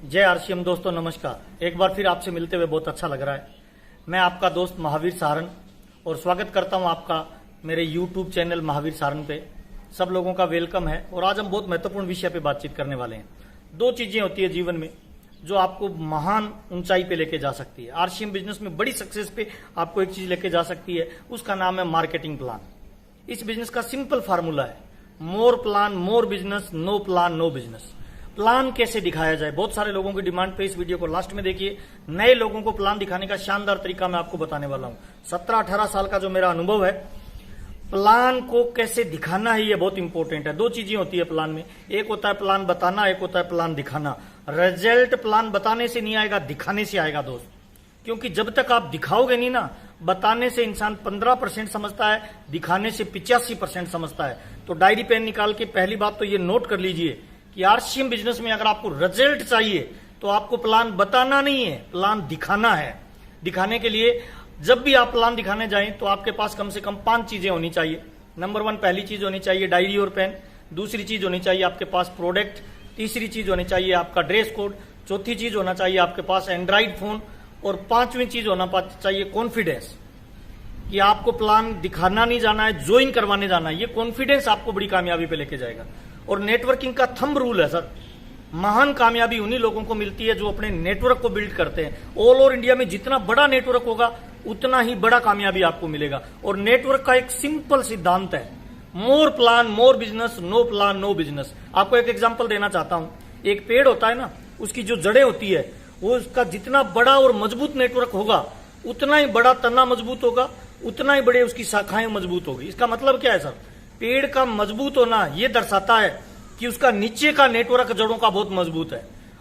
जय आरसीएम दोस्तों, नमस्कार। एक बार फिर आपसे मिलते हुए बहुत अच्छा लग रहा है। मैं आपका दोस्त महावीर सारन और स्वागत करता हूं आपका मेरे यूट्यूब चैनल महावीर सारन पे। सब लोगों का वेलकम है और आज हम बहुत महत्वपूर्ण विषय पे बातचीत करने वाले हैं। दो चीजें होती है जीवन में जो आपको महान ऊंचाई पे लेके जा सकती है। आरसीएम बिजनेस में बड़ी सक्सेस पे आपको एक चीज लेके जा सकती है, उसका नाम है मार्केटिंग प्लान। इस बिजनेस का सिंपल फार्मूला है, more plan more business, no plan no business. Plan कैसे दिखाया जाए, बहुत सारे लोगों की डिमांड पे इस वीडियो को लास्ट में देखिए। नए लोगों को प्लान दिखाने का शानदार तरीका मैं आपको बताने वाला हूं। 17-18 साल का जो मेरा अनुभव है, प्लान को कैसे दिखाना है ये बहुत इंपॉर्टेंट है। दो चीजें होती है प्लान में, एक होता है प्लान बताना, एक होता है प्लान दिखाना। रिजल्ट प्लान बताने से नहीं आएगा, दिखाने से आएगा दोस्त। क्योंकि जब तक आप दिखाओगे नहीं ना, बताने से इंसान 15% समझता है, दिखाने से 85% समझता है। तो डायरी पेन निकाल के पहली बात तो ये नोट कर लीजिए कि आरसीएम बिजनेस में अगर आपको रिजल्ट चाहिए तो आपको प्लान बताना नहीं है, प्लान दिखाना है। दिखाने के लिए जब भी आप प्लान दिखाने जाएं तो आपके पास कम से कम 5 चीजें होनी चाहिए। नंबर 1, पहली चीज होनी चाहिए डायरी और पेन। दूसरी चीज होनी चाहिए आपके पास प्रोडक्ट। तीसरी चीज होनी चाहिए आपका ड्रेस कोड। चौथी चीज होना चाहिए आपके पास एंड्रॉइड फोन। और 5वीं चीज होना चाहिए कॉन्फिडेंस, कि आपको प्लान दिखाना नहीं जाना है, ज्वाइन करवाने जाना है। ये कॉन्फिडेंस आपको बड़ी कामयाबी पे लेके जाएगा। और नेटवर्किंग का थंब रूल है सर, महान कामयाबी उन्हीं लोगों को मिलती है जो अपने नेटवर्क को बिल्ड करते हैं। ऑल ओवर इंडिया में जितना बड़ा नेटवर्क होगा उतना ही बड़ा कामयाबी आपको मिलेगा। और नेटवर्क का एक सिंपल सिद्धांत है, more plan more business, no plan no business. आपको एक एग्जांपल देना चाहता हूं। एक पेड़ होता है ना, उसकी जो जड़ें होती है, वो उसका जितना बड़ा और मजबूत नेटवर्क होगा उतना ही बड़ा तना मजबूत होगा, उतना ही बड़े उसकी शाखाएं मजबूत होगी। इसका मतलब क्या है सर? पेड़ का मजबूत होना यह दर्शाता है कि उसका नीचे का नेटवर्क जड़ों का बहुत मजबूत है।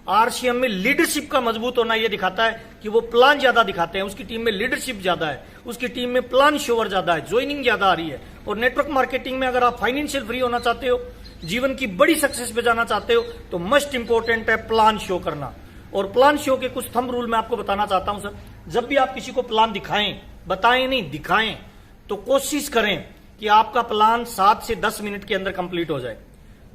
आरसीएम में लीडरशिप का मजबूत होना यह दिखाता है कि वो प्लान ज्यादा दिखाते हैं, उसकी टीम में लीडरशिप ज्यादा है, उसकी टीम में प्लान शोवर ज्यादा है, ज्वाइनिंग ज्यादा आ रही है। और नेटवर्क मार्केटिंग में अगर आप फाइनेंशियल फ्री होना चाहते हो, जीवन की बड़ी सक्सेस पे जाना चाहते हो, तो मस्ट इंपॉर्टेंट है प्लान शो करना। और प्लान शो के कुछ थंब रूल मैं आपको बताना चाहता हूं सर। जब भी आप किसी को प्लान दिखाएं, बताएं नहीं दिखाएं, तो कोशिश करें कि आपका प्लान 7 से 10 मिनट के अंदर कंप्लीट हो जाए।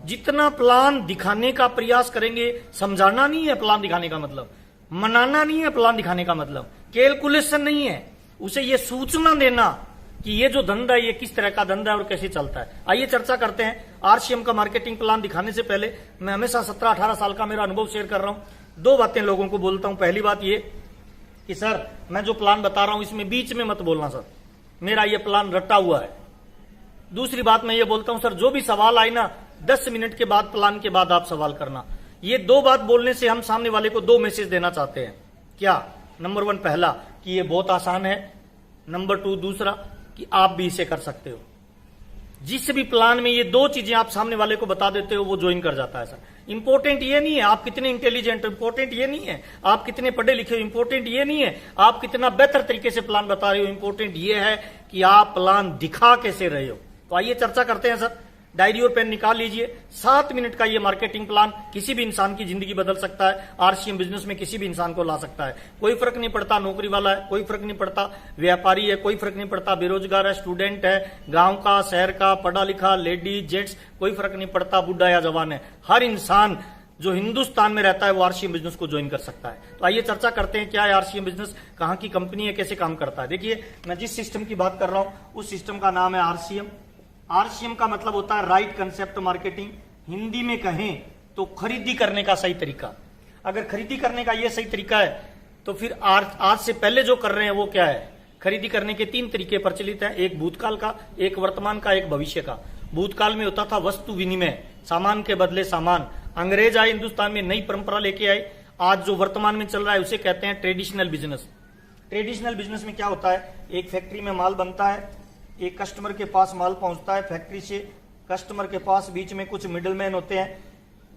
जितना प्लान दिखाने का प्रयास करेंगे, समझाना नहीं है प्लान दिखाने का मतलब, मनाना नहीं है प्लान दिखाने का मतलब, कैलकुलेशन नहीं है, उसे ये सूचना देना कि ये जो धंधा है ये किस तरह का धंधा है और कैसे चलता है। आइए चर्चा करते हैं। आरसीएम का मार्केटिंग प्लान दिखाने से पहले मैं हमेशा 17-18 साल का मेरा अनुभव शेयर कर रहा हूं। 2 बातें लोगों को बोलता हूं। पहली बात ये कि सर मैं जो प्लान बता रहा हूं इसमें बीच में मत बोलना सर, मेरा ये प्लान रटा हुआ है। दूसरी बात मैं ये बोलता हूं सर, जो भी सवाल आए ना 10 मिनट के बाद प्लान के बाद आप सवाल करना। ये 2 बात बोलने से हम सामने वाले को 2 मैसेज देना चाहते हैं। क्या? नंबर 1 पहला कि ये बहुत आसान है, नंबर 2 दूसरा कि आप भी इसे कर सकते हो। जिस भी प्लान में ये 2 चीजें आप सामने वाले को बता देते हो वो ज्वाइन कर जाता है सर। इंपॉर्टेंट ये नहीं है आप कितने इंटेलिजेंट हो, इंपॉर्टेंट ये नहीं है आप कितने पढ़े लिखे हो, इंपॉर्टेंट ये नहीं है आप कितना बेहतर तरीके से प्लान बता रहे हो, इंपॉर्टेंट ये है कि आप प्लान दिखा कैसे रहे हो। तो आइए चर्चा करते हैं सर। डायरी और पेन निकाल लीजिए। 7 मिनट का ये मार्केटिंग प्लान किसी भी इंसान की जिंदगी बदल सकता है। आरसीएम बिजनेस में किसी भी इंसान को ला सकता है। कोई फर्क नहीं पड़ता नौकरी वाला है, कोई फर्क नहीं पड़ता व्यापारी है, कोई फर्क नहीं पड़ता बेरोजगार है, स्टूडेंट है, गांव का शहर का, पढ़ा लिखा, लेडीज जेंट्स, कोई फर्क नहीं पड़ता बुढ़ा या जवान है। हर इंसान जो हिंदुस्तान में रहता है वो आरसीएम बिजनेस को ज्वाइन कर सकता है। तो आइए चर्चा करते हैं क्या है आरसीएम बिजनेस, कहां की कंपनी है, कैसे काम करता है। देखिए मैं जिस सिस्टम की बात कर रहा हूं उस सिस्टम का नाम है आरसीएम। आरसीएम का मतलब होता है राइट कंसेप्ट मार्केटिंग। हिंदी में कहें तो खरीदी करने का सही तरीका। अगर खरीदी करने का यह सही तरीका है तो फिर आज से पहले जो कर रहे हैं वो क्या है? खरीदी करने के 3 तरीके प्रचलित हैं, एक भूतकाल का, एक वर्तमान का, एक भविष्य का। भूतकाल में होता था वस्तु विनिमय, सामान के बदले सामान। अंग्रेज आए हिंदुस्तान में, नई परंपरा लेके आए। आज जो वर्तमान में चल रहा है उसे कहते हैं ट्रेडिशनल बिजनेस। ट्रेडिशनल बिजनेस में क्या होता है? एक फैक्ट्री में माल बनता है, एक कस्टमर के पास माल पहुंचता है, फैक्ट्री से कस्टमर के पास बीच में कुछ मिडलमैन होते हैं।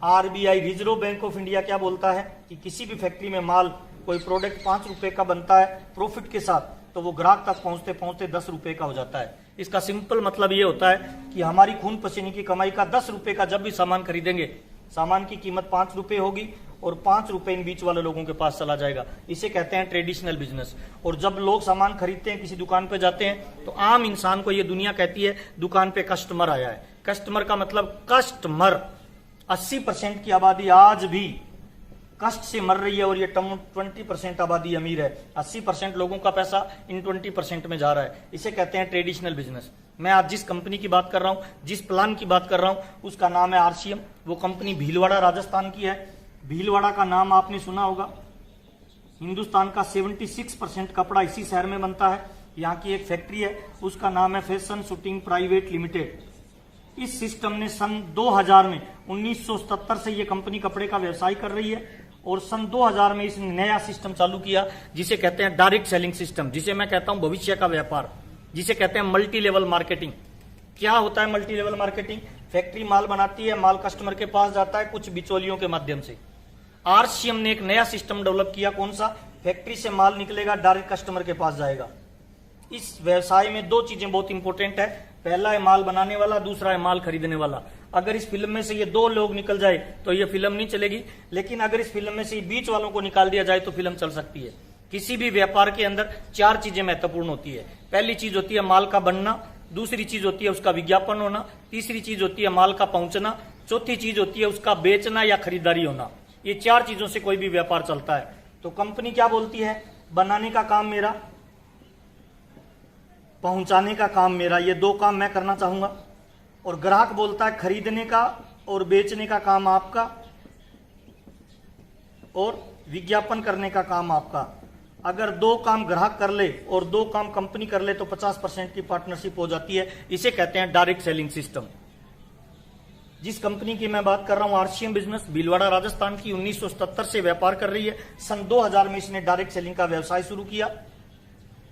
RBI reserve bank of India क्या बोलता है कि किसी भी फैक्ट्री में माल कोई प्रोडक्ट 5 रुपए का बनता है प्रॉफिट के साथ, तो वो ग्राहक तक पहुंचते पहुंचते 10 रुपए का हो जाता है। इसका सिंपल मतलब ये होता है कि हमारी खून पसीने की कमाई का 10 रुपए का जब भी सामान खरीदेंगे, सामान की कीमत 5 रुपए होगी और 5 रुपए इन बीच वाले लोगों के पास चला जाएगा। इसे कहते हैं ट्रेडिशनल बिजनेस। और जब लोग सामान खरीदते हैं, किसी दुकान पे जाते हैं, तो आम इंसान को ये दुनिया कहती है दुकान पे कस्टमर आया है। कस्टमर का मतलब कस्टमर। 80% की आबादी आज भी कष्ट से मर रही है और ये 20% आबादी अमीर है। 80% लोगों का पैसा इन 20% में जा रहा है। इसे कहते हैं ट्रेडिशनल बिजनेस। मैं आज जिस कंपनी की बात कर रहा हूं, जिस प्लान की बात कर रहा हूं, उसका नाम है आरसीएम। वो कंपनी भीलवाड़ा राजस्थान की है। भीलवाड़ा का नाम आपने सुना होगा। हिंदुस्तान का 76% कपड़ा इसी शहर में बनता है। यहाँ की एक फैक्ट्री है, उसका नाम है फैशन शूटिंग प्राइवेट लिमिटेड। इस सिस्टम ने सन 2000 में 1977 से ये कंपनी कपड़े का व्यवसाय कर रही है और सन 2000 में इसने नया सिस्टम चालू किया जिसे कहते हैं डायरेक्ट सेलिंग सिस्टम, जिसे मैं कहता हूं भविष्य का व्यापार, जिसे कहते हैं मल्टी लेवल मार्केटिंग। क्या होता है मल्टी लेवल मार्केटिंग? फैक्ट्री माल बनाती है, माल कस्टमर के पास जाता है कुछ बिचौलियों के माध्यम से। आरसीएम ने एक नया सिस्टम डेवलप किया। कौन सा? फैक्ट्री से माल निकलेगा, डायरेक्ट कस्टमर के पास जाएगा। इस व्यवसाय में दो चीजें बहुत इंपॉर्टेंट है। पहला है माल बनाने वाला, दूसरा है माल खरीदने वाला। अगर इस फिल्म में से ये दो लोग निकल जाए तो ये फिल्म नहीं चलेगी, लेकिन अगर इस फिल्म में से बीच वालों को निकाल दिया जाए तो फिल्म चल सकती है। किसी भी व्यापार के अंदर चार चीजें महत्वपूर्ण होती है। पहली चीज होती है माल का बनना, दूसरी चीज होती है उसका विज्ञापन होना, तीसरी चीज होती है माल का पहुंचना, चौथी चीज होती है उसका बेचना या खरीदारी होना। ये चार चीजों से कोई भी व्यापार चलता है। तो कंपनी क्या बोलती है? बनाने का काम मेरा, पहुंचाने का काम मेरा, ये दो काम मैं करना चाहूंगा। और ग्राहक बोलता है खरीदने का और बेचने का काम आपका और विज्ञापन करने का काम आपका। अगर दो काम ग्राहक कर ले और दो काम कंपनी कर ले तो 50% की पार्टनरशिप हो जाती है। इसे कहते हैं डायरेक्ट सेलिंग सिस्टम। जिस कंपनी की मैं बात कर रहा हूं आरसीएम बिजनेस, भीलवाड़ा राजस्थान की, 1977 से व्यापार कर रही है। सन 2000 में इसने डायरेक्ट सेलिंग का व्यवसाय शुरू किया।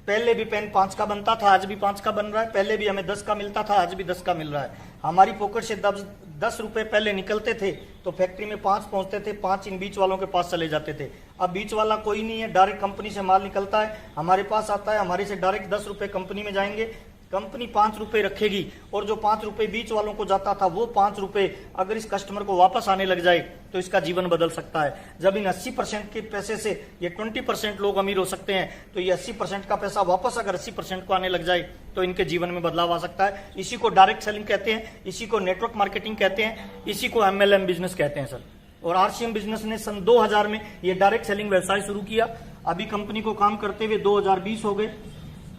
पहले भी पेन 5 का बनता था, आज भी 5 का बन रहा है। पहले भी हमें 10 का मिलता था, आज भी 10 का मिल रहा है। हमारी पॉकेट से 10 रुपए पहले निकलते थे तो फैक्ट्री में 5 पहुंचते थे, 5 इन बीच वालों के पास चले जाते थे। अब बीच वाला कोई नहीं है, डायरेक्ट कंपनी से माल निकलता है, हमारे पास आता है, हमारे से डायरेक्ट 10 रुपए कंपनी में जाएंगे। कंपनी 5 रुपए रखेगी और जो 5 रुपए बीच वालों को जाता था वो 5 रुपए अगर इस कस्टमर को वापस आने लग जाए तो इसका जीवन बदल सकता है। जब इन 80% के पैसे से ये 20% लोग अमीर हो सकते हैं तो ये 80% का पैसा वापस अगर 80% को आने लग जाए तो इनके जीवन में बदलाव आ सकता है। इसी को डायरेक्ट सेलिंग कहते हैं, इसी को नेटवर्क मार्केटिंग कहते हैं, इसी को MLM बिजनेस कहते हैं सर। और आरसीएम बिजनेस ने सन 2000 में ये डायरेक्ट सेलिंग व्यवसाय शुरू किया। अभी कंपनी को काम करते हुए 2020 हो गए।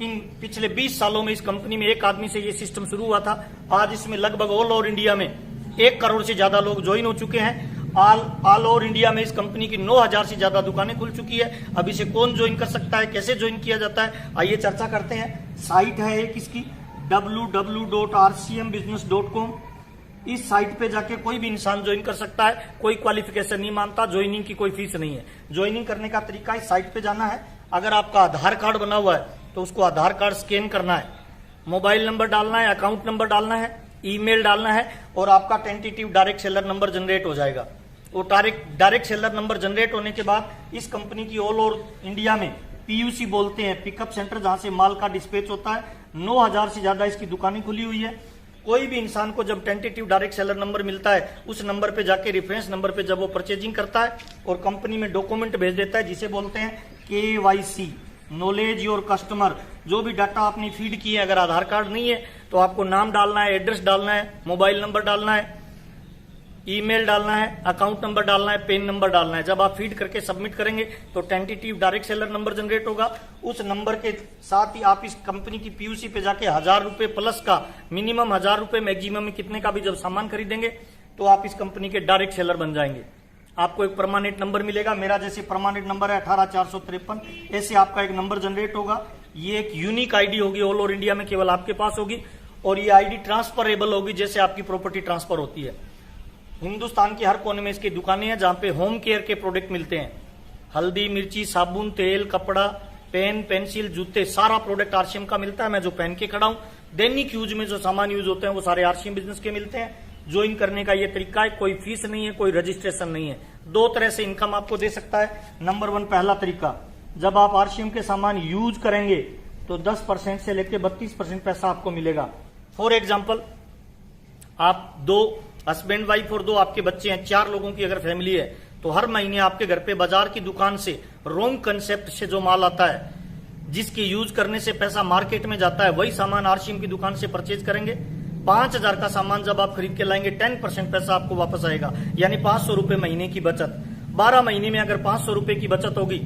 इन पिछले 20 सालों में इस कंपनी में एक आदमी से ये सिस्टम शुरू हुआ था। आज इसमें लगभग ऑल ओवर इंडिया में 1 करोड़ से ज्यादा लोग ज्वाइन हो चुके हैं। ऑल ओवर इंडिया में इस कंपनी की 9000 से ज्यादा दुकानें खुल चुकी है। अब इसे कौन ज्वाइन कर सकता है, कैसे ज्वाइन किया जाता है, आइए चर्चा करते हैं। साइट है एक इसकी www.rcmbusiness.com। इस साइट पे जाके कोई भी इंसान ज्वाइन कर सकता है, कोई क्वालिफिकेशन नहीं मानता, ज्वाइनिंग की कोई फीस नहीं है। ज्वाइनिंग करने का तरीका इस साइट पे जाना है। अगर आपका आधार कार्ड बना हुआ है तो उसको आधार कार्ड स्कैन करना है, मोबाइल नंबर डालना है, अकाउंट नंबर डालना है, ईमेल डालना है और आपका tentative direct seller number generate हो जाएगा। वो डायरेक्ट सेलर नंबर जनरेट होने के बाद इस कंपनी की ऑल ओवर इंडिया में PUC बोलते हैं, पिकअप सेंटर, जहां से माल का डिस्पैच होता है। 9000 से ज्यादा इसकी दुकानें खुली हुई है। कोई भी इंसान को जब टेंटेटिव डायरेक्ट सेलर नंबर मिलता है उस नंबर पे जाके रेफरेंस नंबर पे जब वो परचेजिंग करता है और कंपनी में डॉक्यूमेंट भेज देता है जिसे बोलते हैं KYC, नॉलेज योर कस्टमर। जो भी डाटा आपने फीड किए, अगर आधार कार्ड नहीं है तो आपको नाम डालना है, एड्रेस डालना है, मोबाइल नंबर डालना है, ईमेल डालना है, अकाउंट नंबर डालना है, पेन नंबर डालना है। जब आप फीड करके सबमिट करेंगे तो tentative direct seller number generate होगा। उस नंबर के साथ ही आप इस कंपनी की PUC पे जाके 1000 रुपए प्लस का, मिनिमम 1000 रुपए, मैक्सिमम में कितने का भी जब सामान खरीदेंगे तो आप इस कंपनी के डायरेक्ट सेलर बन जाएंगे। आपको एक परमानेंट नंबर मिलेगा। मेरा जैसे परमानेंट नंबर है 18453, ऐसे आपका एक नंबर जनरेट होगा। ये एक यूनिक आईडी होगी, ऑल ओवर इंडिया में केवल आपके पास होगी और ये आईडी ट्रांसफरेबल होगी, जैसे आपकी प्रॉपर्टी ट्रांसफर होती है। हिंदुस्तान के हर कोने में इसकी दुकानें हैं जहां पे होम केयर के प्रोडक्ट मिलते हैं। हल्दी, मिर्ची, साबुन, तेल, कपड़ा, पेन, पेंसिल, जूते, सारा प्रोडक्ट आरसीएम का मिलता है। मैं जो पहन के खड़ा हूं, दैनिक यूज में जो सामान यूज होते हैं वो सारे आरसीएम बिजनेस के मिलते हैं। ज्वाइन करने का ये तरीका है, कोई फीस नहीं है, कोई रजिस्ट्रेशन नहीं है। 2 तरह से इनकम आपको दे सकता है। नंबर 1, पहला तरीका, जब आप आरसीएम के सामान यूज करेंगे तो 10% से लेकर 32% पैसा आपको मिलेगा। फॉर एग्जाम्पल, आप 2 हस्बैंड वाइफ और 2 आपके बच्चे हैं, 4 लोगों की अगर फैमिली है तो हर महीने आपके घर पे बाजार की दुकान से रोंग कंसेप्ट से जो माल आता है, जिसकी यूज करने से पैसा मार्केट में जाता है, वही सामान आरसीएम की दुकान से परचेज करेंगे। 5000 का सामान जब आप खरीद के लाएंगे 10% पैसा आपको वापस आएगा, यानी 500 रुपए महीने की बचत। 12 महीने में अगर 500 रुपए की बचत होगी,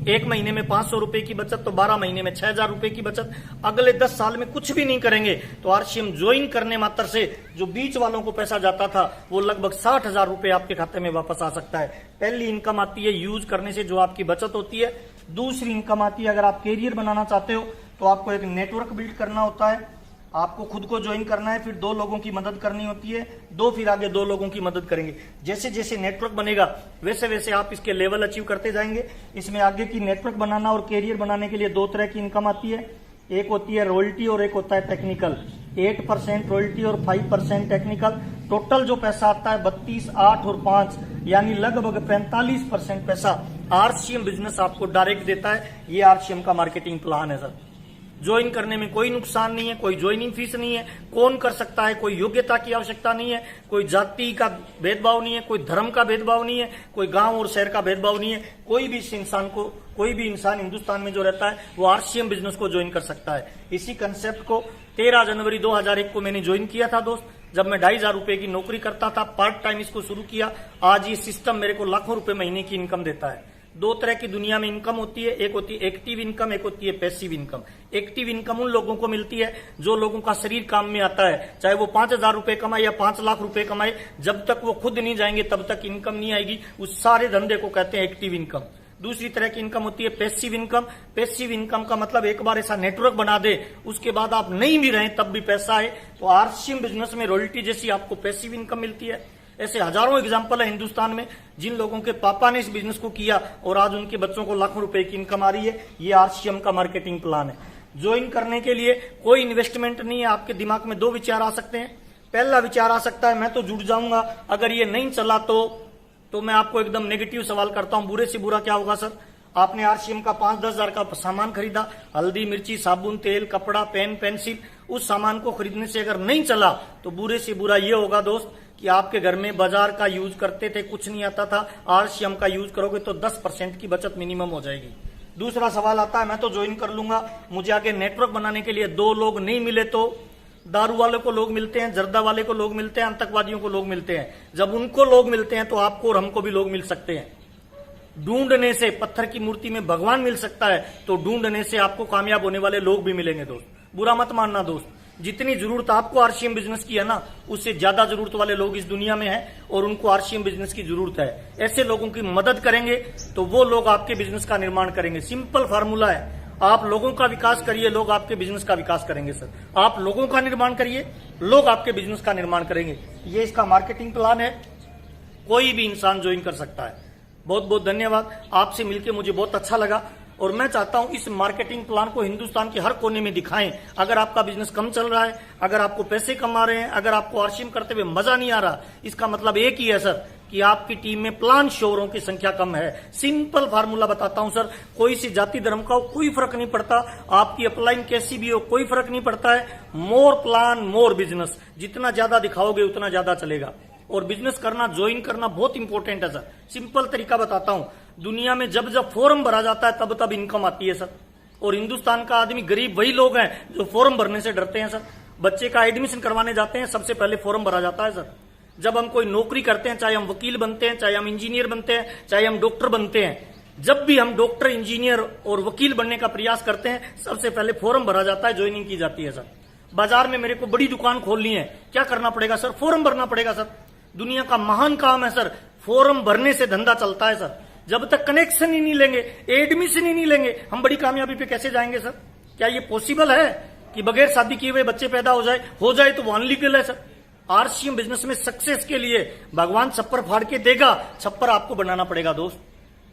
एक महीने में 500 रुपए की बचत, तो 12 महीने में 6000 रुपए की बचत। अगले 10 साल में कुछ भी नहीं करेंगे तो आरसीएम ज्वाइन करने मात्र से जो बीच वालों को पैसा जाता था वो लगभग 60,000 रुपए आपके खाते में वापस आ सकता है। पहली इनकम आती है यूज करने से, जो आपकी बचत होती है। दूसरी इनकम आती है, अगर आप कैरियर बनाना चाहते हो तो आपको एक नेटवर्क बिल्ड करना होता है, आपको खुद को ज्वाइन करना है, फिर 2 लोगों की मदद करनी होती है, फिर आगे 2 लोगों की मदद करेंगे। जैसे जैसे नेटवर्क बनेगा वैसे वैसे आप इसके लेवल अचीव करते जाएंगे। इसमें आगे की नेटवर्क बनाना और कैरियर बनाने के लिए 2 तरह की इनकम आती है, एक होती है रॉयल्टी और एक होता है टेक्निकल। 8% रॉयल्टी और 5% टेक्निकल। टोटल जो पैसा आता है 32, 8 और 5 यानी लगभग 45% पैसा आरसीएम बिजनेस आपको डायरेक्ट देता है। ये आरसीएम का मार्केटिंग प्लान है सर। ज्वाइन करने में कोई नुकसान नहीं है, कोई ज्वाइनिंग फीस नहीं है, कौन कर सकता है, कोई योग्यता की आवश्यकता नहीं है, कोई जाति का भेदभाव नहीं है, कोई धर्म का भेदभाव नहीं है, कोई गांव और शहर का भेदभाव नहीं है। कोई भी इंसान हिंदुस्तान में जो रहता है वो आरसीएम बिजनेस को ज्वाइन कर सकता है। इसी कंसेप्ट को 13 जनवरी 2001 को मैंने ज्वाइन किया था दोस्त, जब मैं 2,500 रुपए की नौकरी करता था। पार्ट टाइम इसको शुरू किया। आज ये सिस्टम मेरे को लाखों रुपए महीने की इनकम देता है। 2 तरह की दुनिया में इनकम होती है, एक होती है एक्टिव इनकम, एक होती है पैसिव इनकम। एक्टिव इनकम उन लोगों को मिलती है जो लोगों का शरीर काम में आता है, चाहे वो 5,000 रुपए कमाए या 5 लाख रुपए कमाए, जब तक वो खुद नहीं जाएंगे तब तक इनकम नहीं आएगी। उस सारे धंधे को कहते हैं एक्टिव इनकम। दूसरी तरह की इनकम होती है पैसिव इनकम। पैसिव इनकम का मतलब एक बार ऐसा नेटवर्क बना दे, उसके बाद आप नहीं भी रहे तब भी पैसा है। तो आरसीएम बिजनेस में रॉयल्टी जैसी आपको पैसिव इनकम मिलती है। ऐसे हजारों एग्जाम्पल है हिंदुस्तान में जिन लोगों के पापा ने इस बिजनेस को किया और आज उनके बच्चों को लाखों रुपए की इनकम आ रही है। ये आरसीएम का मार्केटिंग प्लान है। ज्वाइन करने के लिए कोई इन्वेस्टमेंट नहीं है। आपके दिमाग में 2 विचार आ सकते हैं। पहला विचार आ सकता है मैं तो जुड़ जाऊंगा, अगर ये नहीं चला तो मैं आपको एकदम नेगेटिव सवाल करता हूं, बुरे से बुरा क्या होगा सर? आपने आरसीएम का 5-10 हजार का सामान खरीदा, हल्दी, मिर्ची, साबुन, तेल, कपड़ा, पेन, पेंसिल, उस सामान को खरीदने से अगर नहीं चला तो बुरे से बुरा ये होगा दोस्त कि आपके घर में बाजार का यूज करते थे, कुछ नहीं आता था, आरसीएम का यूज करोगे तो 10% की बचत मिनिमम हो जाएगी। दूसरा सवाल आता है मैं तो ज्वाइन कर लूंगा, मुझे आगे नेटवर्क बनाने के लिए 2 लोग नहीं मिले तो दारू वाले को लोग मिलते हैं, जर्दा वाले को लोग मिलते हैं, आतंकवादियों को लोग मिलते हैं। जब उनको लोग मिलते हैं तो आपको और हमको भी लोग मिल सकते हैं। ढूंढने से पत्थर की मूर्ति में भगवान मिल सकता है, तो ढूंढने से आपको कामयाब होने वाले लोग भी मिलेंगे दोस्त। बुरा मत मानना दोस्त, जितनी जरूरत आपको आरसीएम बिजनेस की है ना, उससे ज्यादा जरूरत वाले लोग इस दुनिया में हैं और उनको आरसीएम बिजनेस की जरूरत है। ऐसे लोगों की मदद करेंगे तो वो लोग आपके बिजनेस का निर्माण करेंगे। सिंपल फार्मूला है, आप लोगों का विकास करिए, लोग आपके बिजनेस का विकास करेंगे सर। आप लोगों का निर्माण करिए, लोग आपके बिजनेस का निर्माण करेंगे। ये इसका मार्केटिंग प्लान है, कोई भी इंसान ज्वाइन कर सकता है। बहुत बहुत धन्यवाद, आपसे मिलकर मुझे बहुत अच्छा लगा और मैं चाहता हूं इस मार्केटिंग प्लान को हिंदुस्तान के हर कोने में दिखाएं। अगर आपका बिजनेस कम चल रहा है, अगर आपको पैसे कम आ रहे हैं, अगर आपको आरसीएम करते हुए मजा नहीं आ रहा, इसका मतलब एक ही है सर कि आपकी टीम में प्लान शोरों की संख्या कम है। सिंपल फार्मूला बताता हूं सर, कोई सी जाति धर्म का हो कोई फर्क नहीं पड़ता, आपकी अपलाइन कैसी भी हो कोई फर्क नहीं पड़ता है। मोर प्लान मोर बिजनेस, जितना ज्यादा दिखाओगे उतना ज्यादा चलेगा। और बिजनेस करना, ज्वाइन करना बहुत इंपॉर्टेंट है सर। सिंपल तरीका बताता हूं, दुनिया में जब जब फॉर्म भरा जाता है तब तब इनकम आती है सर। और हिंदुस्तान का आदमी गरीब वही लोग हैं जो फॉर्म भरने से डरते हैं सर। बच्चे का एडमिशन करवाने जाते हैं, सबसे पहले फॉर्म भरा जाता है सर। जब हम कोई नौकरी करते हैं, चाहे हम वकील बनते हैं, चाहे हम इंजीनियर बनते हैं, चाहे हम डॉक्टर बनते हैं, जब भी हम डॉक्टर, इंजीनियर और वकील बनने का प्रयास करते हैं, सबसे पहले फॉर्म भरा जाता है, ज्वाइनिंग की जाती है सर। बाजार में मेरे को बड़ी दुकान खोलनी है, क्या करना पड़ेगा सर? फॉर्म भरना पड़ेगा सर। दुनिया का महान काम है सर, फॉर्म भरने से धंधा चलता है सर। जब तक कनेक्शन ही नहीं लेंगे, एडमिशन ही नहीं लेंगे, हम बड़ी कामयाबी पे कैसे जाएंगे सर? क्या ये पॉसिबल है कि बगैर शादी किए हुए बच्चे पैदा हो जाए तो वो अनलीगल है सर? आरसीएम बिजनेस में सक्सेस के लिए भगवान छप्पर फाड़ के देगा, छप्पर आपको बनाना पड़ेगा दोस्त।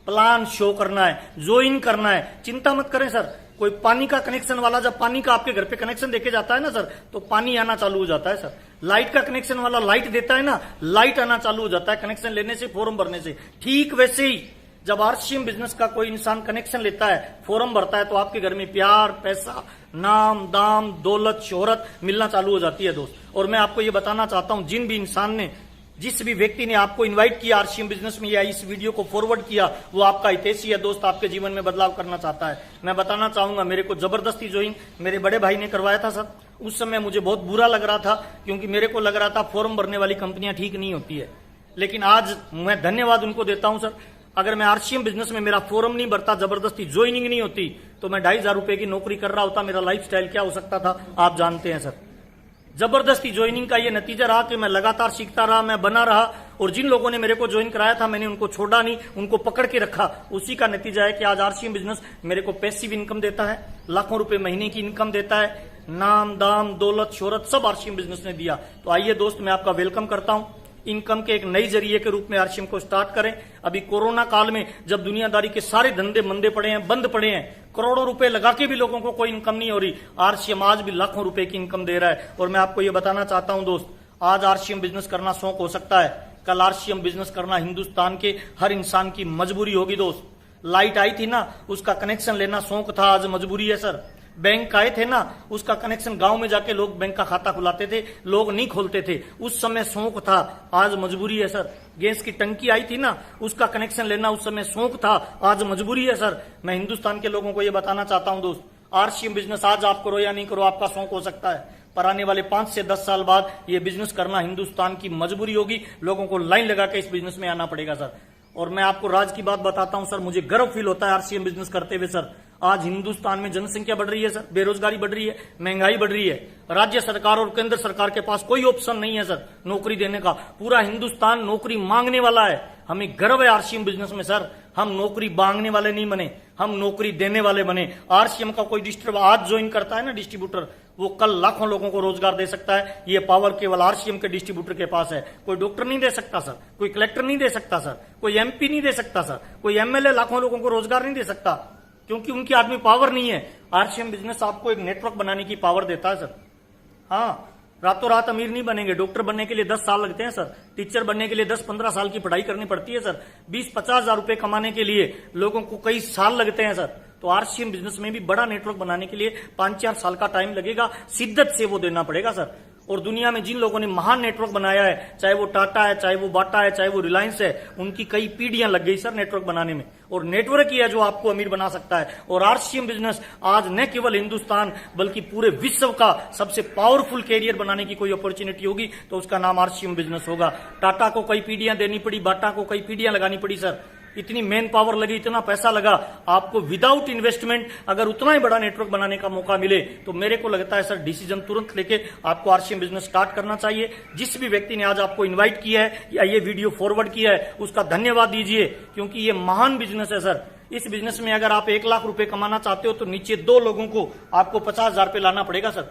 प्लान शो करना है, ज्वाइन करना है, चिंता मत करें सर। कोई पानी का कनेक्शन वाला जब पानी का आपके घर पे कनेक्शन देके जाता है ना सर, तो पानी आना चालू हो जाता है सर। लाइट का कनेक्शन वाला लाइट देता है ना, लाइट आना चालू हो जाता है कनेक्शन लेने से, फॉर्म भरने से। ठीक वैसे ही जब आरसीएम बिजनेस का कोई इंसान कनेक्शन लेता है, फॉर्म भरता है, तो आपके घर में प्यार, पैसा, नाम, दाम, दौलत, शोहरत मिलना चालू हो जाती है दोस्त। और मैं आपको ये बताना चाहता हूं, जिन भी इंसान ने, जिस भी व्यक्ति ने आपको इनवाइट किया आरसीएम बिजनेस में या इस वीडियो को फॉरवर्ड किया, वो आपका हितैषी है दोस्त, आपके जीवन में बदलाव करना चाहता है। मैं बताना चाहूंगा, मेरे को जबरदस्ती ज्वाइन मेरे बड़े भाई ने करवाया था सर। उस समय मुझे बहुत बुरा लग रहा था, क्योंकि मेरे को लग रहा था फॉर्म भरने वाली कंपनियां ठीक नहीं होती है। लेकिन आज मैं धन्यवाद उनको देता हूं सर। अगर मैं आरसीएम बिजनेस में मेरा फोरम नहीं भरता, जबरदस्ती ज्वाइनिंग नहीं होती, तो मैं 2,500 रुपए की नौकरी कर रहा होता, मेरा लाइफस्टाइल क्या हो सकता था आप जानते हैं सर। जबरदस्ती ज्वाइनिंग का ये नतीजा रहा कि मैं लगातार सीखता रहा, मैं बना रहा, और जिन लोगों ने मेरे को ज्वाइन कराया था मैंने उनको छोड़ा नहीं, उनको पकड़ के रखा। उसी का नतीजा है कि आज आरसीएम बिजनेस मेरे को पैसिव इनकम देता है, लाखों रुपए महीने की इनकम देता है, नाम दाम दौलत शोहरत सब आरसीएम बिजनेस ने दिया। तो आइए दोस्त, मैं आपका वेलकम करता हूं। इनकम के एक नई जरिए के रूप में आरसीएम को स्टार्ट करें। अभी कोरोना काल में जब दुनियादारी के सारे धंधे मंदे पड़े हैं, बंद पड़े हैं, करोड़ों रुपए लगा के भी लोगों को कोई इनकम नहीं हो रही, आरसीएम आज भी लाखों रुपए की इनकम दे रहा है। और मैं आपको ये बताना चाहता हूं दोस्त, आज आरसीएम बिजनेस करना शौक हो सकता है, कल आरसीएम बिजनेस करना हिंदुस्तान के हर इंसान की मजबूरी होगी दोस्त। लाइट आई थी ना, उसका कनेक्शन लेना शौक था, आज मजबूरी है सर। बैंक आए थे ना, उसका कनेक्शन गांव में जाके लोग बैंक का खाता खुलाते थे, लोग नहीं खोलते थे, उस समय शौक था, आज मजबूरी है सर। गैस की टंकी आई थी ना, उसका कनेक्शन लेना उस समय शौक था, आज मजबूरी है सर। मैं हिंदुस्तान के लोगों को यह बताना चाहता हूं दोस्त, आरसीएम बिजनेस आज आप करो या नहीं करो, आपका शौक हो सकता है, पर आने वाले 5 से 10 साल बाद ये बिजनेस करना हिंदुस्तान की मजबूरी होगी। लोगों को लाइन लगा के इस बिजनेस में आना पड़ेगा सर। और मैं आपको राज की बात बताता हूं सर, मुझे गर्व फील होता है आरसीएम बिजनेस करते हुए सर। आज हिंदुस्तान में जनसंख्या बढ़ रही है सर, बेरोजगारी बढ़ रही है, महंगाई बढ़ रही है, राज्य सरकार और केंद्र सरकार के पास कोई ऑप्शन नहीं है सर नौकरी देने का, पूरा हिंदुस्तान नौकरी मांगने वाला है। हमें गर्व है आरसीएम बिजनेस में सर, हम नौकरी मांगने वाले नहीं बने, हम नौकरी देने वाले बने। आरसीएम का कोई डिस्ट्रीब्यूटर आज ज्वाइन करता है ना डिस्ट्रीब्यूटर, वो कल लाखों लोगों को रोजगार दे सकता है। ये पावर केवल आरसीएम के डिस्ट्रीब्यूटर के पास है। कोई डॉक्टर नहीं दे सकता सर, कोई कलेक्टर नहीं दे सकता सर, कोई एमपी नहीं दे सकता सर, कोई एमएलए लाखों लोगों को रोजगार नहीं दे सकता, क्योंकि उनकी आदमी पावर नहीं है। आरसीएम बिजनेस आपको एक नेटवर्क बनाने की पावर देता है सर। हाँ, रातों रात अमीर नहीं बनेंगे, डॉक्टर बनने के लिए 10 साल लगते हैं सर, टीचर बनने के लिए 10-15 साल की पढ़ाई करनी पड़ती है सर, 20-50 हजार रुपए कमाने के लिए लोगों को कई साल लगते हैं सर। तो आरसीएम बिजनेस में भी बड़ा नेटवर्क बनाने के लिए 5-4 साल का टाइम लगेगा, शिद्दत से वो देना पड़ेगा सर। और दुनिया में जिन लोगों ने महान नेटवर्क बनाया है, चाहे वो टाटा है, चाहे वो बाटा है, चाहे वो रिलायंस है, उनकी कई पीढ़ियां लग गई सर नेटवर्क बनाने में, और नेटवर्क ही है जो आपको अमीर बना सकता है। और आरसीएम बिजनेस आज न केवल हिंदुस्तान बल्कि पूरे विश्व का सबसे पावरफुल कैरियर बनाने की कोई अपॉर्चुनिटी होगी तो उसका नाम आरसीएम बिजनेस होगा। टाटा को कई पीढ़ियां देनी पड़ी, बाटा को कई पीढ़ियां लगानी पड़ी सर, इतनी मैन पावर लगी, इतना पैसा लगा। आपको विदाउट इन्वेस्टमेंट अगर उतना ही बड़ा नेटवर्क बनाने का मौका मिले तो मेरे को लगता है सर डिसीजन तुरंत लेके आपको आरसीएम बिजनेस स्टार्ट करना चाहिए। जिस भी व्यक्ति ने आज आपको इन्वाइट किया है या ये वीडियो फॉरवर्ड किया है उसका धन्यवाद दीजिए, क्योंकि ये महान बिजनेस है सर। इस बिजनेस में अगर आप 1 लाख रुपए कमाना चाहते हो तो नीचे 2 लोगों को आपको 50,000 रुपए लाना पड़ेगा सर।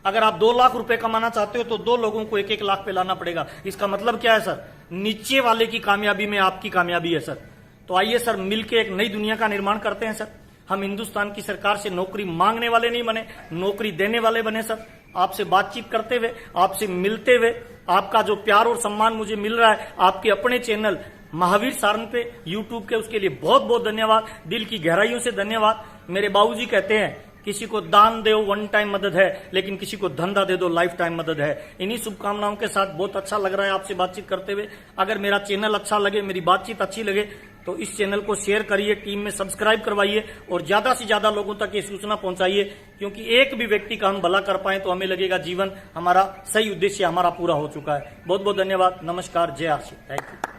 अगर आप 2 लाख रुपए कमाना चाहते हो तो 2 लोगों को 1-1 लाख पे लाना पड़ेगा। इसका मतलब क्या है सर, नीचे वाले की कामयाबी में आपकी कामयाबी है सर। तो आइए सर मिलके एक नई दुनिया का निर्माण करते हैं सर। हम हिंदुस्तान की सरकार से नौकरी मांगने वाले नहीं बने, नौकरी देने वाले बने सर। आपसे बातचीत करते हुए, आपसे मिलते हुए, आपका जो प्यार और सम्मान मुझे मिल रहा है आपके अपने चैनल महावीर सारन पे यूट्यूब के, उसके लिए बहुत बहुत धन्यवाद, दिल की गहराइयों से धन्यवाद। मेरे बाबूजी कहते हैं किसी को दान दो वन टाइम मदद है, लेकिन किसी को धंधा दे दो लाइफ टाइम मदद है। इन्हीं शुभकामनाओं के साथ बहुत अच्छा लग रहा है आपसे बातचीत करते हुए। अगर मेरा चैनल अच्छा लगे, मेरी बातचीत अच्छी लगे तो इस चैनल को शेयर करिए, टीम में सब्सक्राइब करवाइए और ज्यादा से ज्यादा लोगों तक ये सूचना पहुंचाइए, क्योंकि एक भी व्यक्ति का हम भला कर पाए तो हमें लगेगा जीवन हमारा सही उद्देश्य हमारा पूरा हो चुका है। बहुत बहुत धन्यवाद, नमस्कार, जय आरसी, थैंक यू।